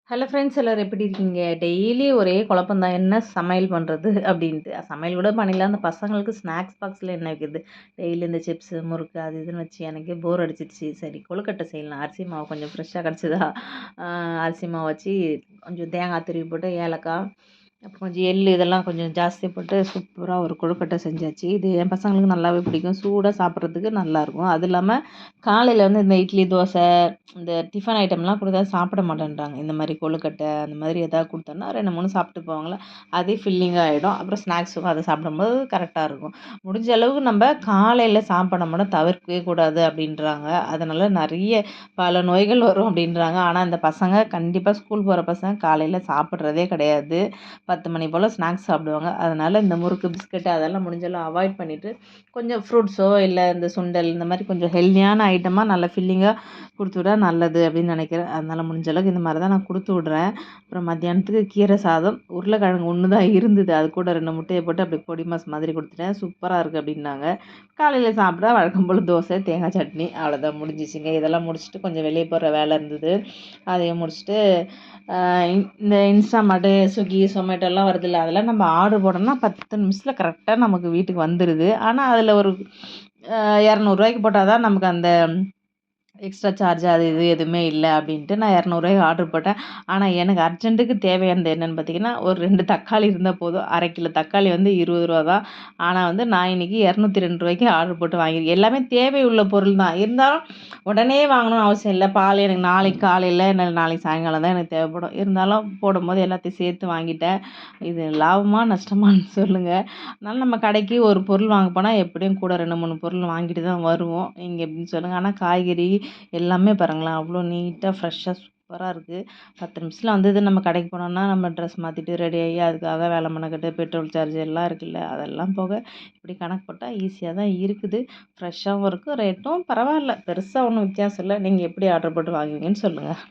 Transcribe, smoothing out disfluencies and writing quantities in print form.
Hello friends எல்லோரும் எப்படி இருக்கீங்க? டெய்லி ஒரே குழப்பம் தான். என்ன சமையல் பண்ணுறது அப்படின்ட்டு. சமையல் கூட பண்ணிடலாம். அந்த பசங்களுக்கு ஸ்நாக்ஸ் பாக்ஸில் என்ன வைக்கிறது? டெய்லி இந்த சிப்ஸு, முறுக்கு அது இதுன்னு வச்சு எனக்கே போர் அடிச்சிருச்சு. சரி கொழுக்கட்டை செய்யலாம். அரிசி மாவு கொஞ்சம் ஃப்ரெஷ்ஷாக கிடச்சிதா, அரிசி மாவு வச்சு கொஞ்சம் தேங்காய் துருவி போட்டு ஏலக்காய், அப்புறம் கொஞ்சம் எள்ளு இதெல்லாம் கொஞ்சம் ஜாஸ்தி போட்டு சூப்பராக ஒரு கொழுக்கட்டை செஞ்சாச்சு. இது என் பசங்களுக்கு நல்லாவே பிடிக்கும். சூடாக சாப்பிட்றதுக்கு நல்லாயிருக்கும். அது இல்லாமல் காலையில் வந்து இந்த இட்லி, தோசை, இந்த டிஃபன் ஐட்டம்லாம் கொடுத்தா சாப்பிட மாட்டேன்றாங்க. இந்த மாதிரி கொழுக்கட்டை அந்த மாதிரி எதாவது கொடுத்தோன்னா 2, 3 சாப்பிட்டு போவாங்களா, அதே ஃபில்லிங்காக ஆகிடும். அப்புறம் ஸ்நாக்ஸுக்கும் அதை சாப்பிடும்போது கரெக்டாக இருக்கும். முடிஞ்ச அளவுக்கு நம்ம காலையில் சாப்பாடை மட்டும் தவிர்க்கவே கூடாது அப்படின்றாங்க. அதனால் நிறைய பல நோய்கள் வரும் அப்படின்றாங்க. ஆனால் இந்த பசங்க கண்டிப்பாக ஸ்கூல் போகிற பசங்க காலையில் சாப்பிட்றதே கிடையாது. 10 மணி போல் ஸ்நாக்ஸ் சாப்பிடுவாங்க. அதனால் இந்த முறுக்கு, பிஸ்கட்டு அதெல்லாம் முடிஞ்சளவு அவாய்ட் பண்ணிவிட்டு கொஞ்சம் ஃப்ரூட்ஸோ இல்லை இந்த சுண்டல் இந்த மாதிரி கொஞ்சம் ஹெல்தியான ஐட்டமாக நல்ல ஃபில்லிங்காக கொடுத்து விட்டா நல்லது அப்படின்னு நினைக்கிறேன். அதனால் முடிஞ்ச அளவுக்கு இந்த மாதிரி தான் நான் கொடுத்து விட்றேன். அப்புறம் மத்தியானத்துக்கு கீரை சாதம், உருளைக்கிழங்கு ஒன்று தான் இருந்தது. அது கூட 2 முட்டையை போட்டு அப்படி பொடி மாஸ் மாதிரி கொடுத்துட்டேன். சூப்பராக இருக்குது அப்படின்னாங்க. காலையில் சாப்பிட்டா வழக்கம் போல் தோசை, தேங்காய் சட்னி அவ்வளோதான் முடிஞ்சிச்சுங்க. இதெல்லாம் முடிச்சுட்டு கொஞ்சம் வெளியே போகிற வேலை இருந்தது. அதையும் முடிச்சுட்டு இந்த இன்ஸ்டாமார்ட்டு, ஸ்விக்கி, சொமேட்டோலாம் வருதுல்ல, அதெல்லாம் நம்ம ஆர்டர் போட்டோம்னா 10 நிமிஷத்தில் கரெக்டாக நமக்கு வீட்டுக்கு வந்துடுது. ஆனால் அதில் ஒரு ரூ. 200 போட்டால் தான் நமக்கு அந்த எக்ஸ்ட்ரா சார்ஜ் அது இது எதுவுமே இல்லை அப்படின்ட்டு நான் ரூ. 200 ஆர்டர் போட்டேன். ஆனால் எனக்கு அர்ஜென்ட்டுக்கு தேவையானது என்னென்னு பார்த்தீங்கன்னா, ஒரு 2 தக்காளி இருந்தால் போதும். 1/2 கிலோ தக்காளி வந்து ரூ. 20 தான். ஆனால் வந்து நான் இன்றைக்கி ரூ. 202 ஆர்டர் போட்டு வாங்கியிருக்கேன். எல்லாமே தேவை உள்ள பொருள் தான். இருந்தாலும் உடனே வாங்கணும்னு அவசியம் இல்லை. பால் எனக்கு நாளைக்கு காலையில் இல்லை நாளைக்கு சாயங்காலம் தான் எனக்கு தேவைப்படும். இருந்தாலும் போடும்போது எல்லாத்தையும் சேர்த்து வாங்கிட்டேன். இது லாபமா நஷ்டமான்னு சொல்லுங்கள். அதனால் நம்ம கடைக்கு ஒரு பொருள் வாங்க போனால் எப்படியும் கூட 2, 3 பொருள் வாங்கிட்டு தான் வருவோம். நீங்கள் எப்படின்னு சொல்லுங்கள். ஆனால் காய்கறி எல்லாமே பாருங்களேன், அவ்வளோ நீட்டாக ஃப்ரெஷ்ஷாக சூப்பராக இருக்குது. 10 நிமிஷத்தில் வந்தது. நம்ம கடைக்கு போனோம்னா நம்ம ட்ரெஸ் மாற்றிட்டு ரெடி ஆகி அதுக்காக வேலை மெனக்கெட்டு பெட்ரோல் சார்ஜ் எல்லாம் இருக்குல்ல, அதெல்லாம் போக இப்படி கணக்கு போட்டால் ஈஸியாக தான் இருக்குது. ஃப்ரெஷ்ஷாகவும் இருக்குது, ரேட்டும் பரவாயில்ல, பெருசாக ஒன்றும் வித்தியாசம் இல்லை. நீங்கள் எப்படி ஆர்டர் போட்டு வாங்குவீங்கன்னு சொல்லுங்கள்.